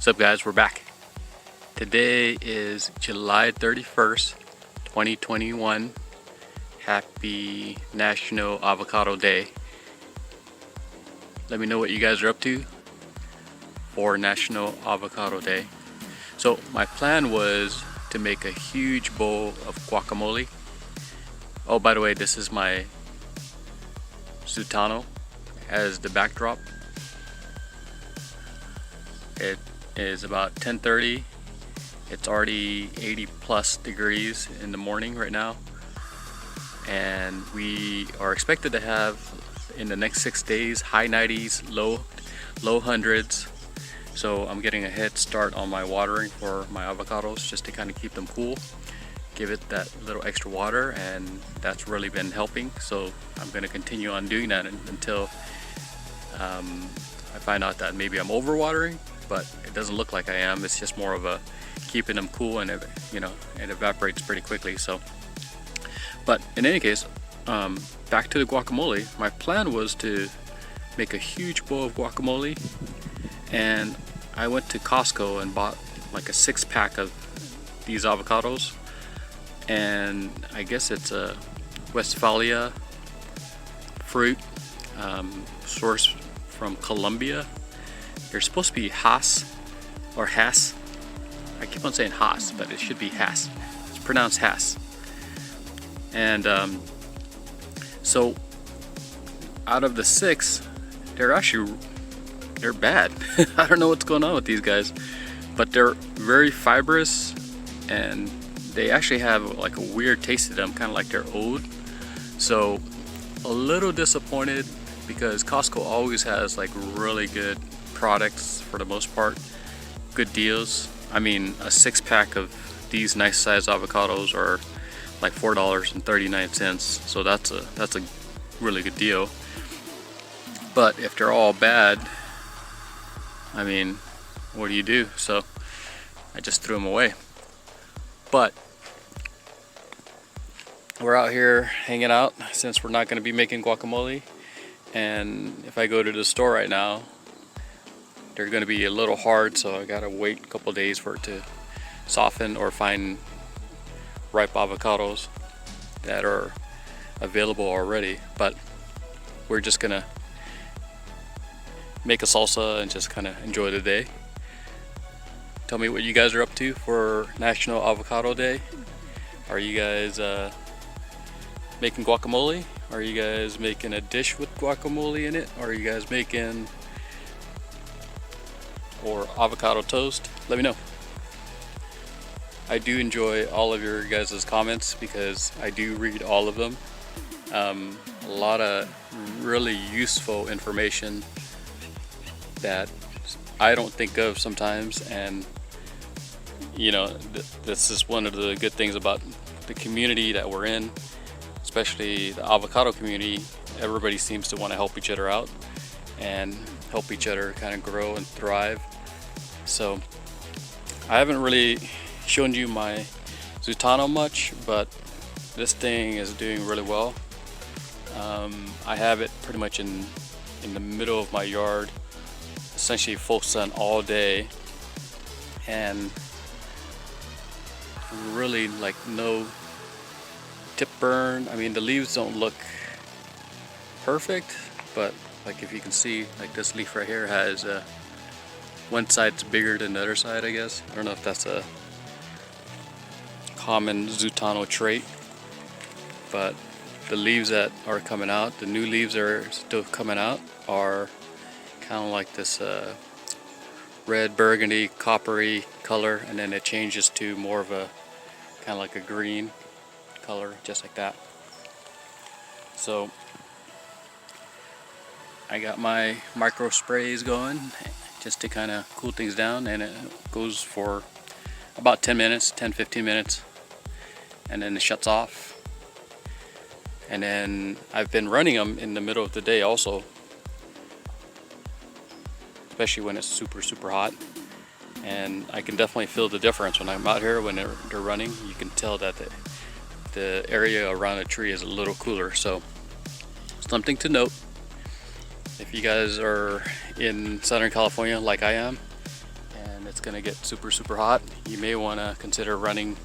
What's up guys, we're back. Today is July 31st, 2021. Happy National Avocado Day. Let me know what you guys are up to for National Avocado Day. So my plan was to make a huge bowl of guacamole. Oh, by the way, this is my Zutano as the backdrop. It is about 10:30. It's already 80 plus degrees in the morning right now, and we are expected to have in the next 6 days high 90s, low hundreds. So I'm getting a head start on my watering for my avocados just to kind of keep them cool, give it that little extra water, and that's really been helping. So I'm going to continue on doing that until I find out that maybe I'm overwatering, but it doesn't look like I am. It's just more of a keeping them cool, and it evaporates pretty quickly. So, but in any case, back to the guacamole. My plan was to make a huge bowl of guacamole, and I went to Costco and bought like a 6-pack of these avocados, and I guess it's a Westphalia fruit, sourced from Colombia. They're supposed to be Hass or Hass. I keep on saying Hass, but it should be Hass. It's pronounced Hass. And so out of the 6, they're bad. I don't know what's going on with these guys, but they're very fibrous, and they actually have like a weird taste to them, kind of like they're old. So a little disappointed, because Costco always has like really good products for the most part, good deals. I mean, a 6-pack of these nice sized avocados are like $4.39, so that's a really good deal. But if they're all bad, I mean, what do you do? So I just threw them away. But we're out here hanging out since we're not going to be making guacamole, and if I go to the store right now, they're going to be a little hard, so I gotta wait a couple days for it to soften or find ripe avocados that are available already. But we're just gonna make a salsa and just kind of enjoy the day. Tell me what you guys are up to for National Avocado Day. Are you guys making guacamole? Are you guys making a dish with guacamole in it? Are you guys making or avocado toast? Let me know. I do enjoy all of your guys' comments because I do read all of them. A lot of really useful information that I don't think of sometimes, and this is one of the good things about the community that we're in, especially the avocado community. Everybody seems to want to help each other out and help each other kind of grow and thrive. So I haven't really shown you my Zutano much, but this thing is doing really well. I have it pretty much in the middle of my yard, essentially full sun all day, and really like no tip burn. I mean, the leaves don't look perfect, but like if you can see, like this leaf right here has one side's bigger than the other side, I guess. I don't know if that's a common Zutano trait, but the leaves that are coming out, the new leaves that are still coming out, are kind of like this red, burgundy, coppery color, and then it changes to more of a kind of like a green color, just like that. So I got my micro sprays going just to kind of cool things down, and it goes for about 10 minutes, 10-15 minutes, and then it shuts off. And then I've been running them in the middle of the day also, especially when it's super hot, and I can definitely feel the difference when I'm out here. When they're running, you can tell that the area around the tree is a little cooler. So something to note if you guys are in Southern California like I am, and and it's gonna get super hot, you may want to consider running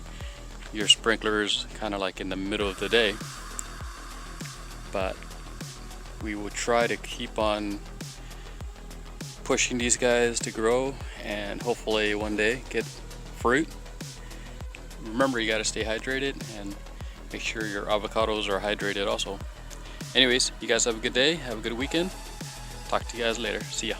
your sprinklers kind of like in the middle of the day. But we will try to keep on pushing these guys to grow and hopefully one day get fruit. Remember, you got to stay hydrated and make sure your avocados are hydrated also. Anyways, you guys have a good day, have a good weekend. Talk to you guys later. See ya.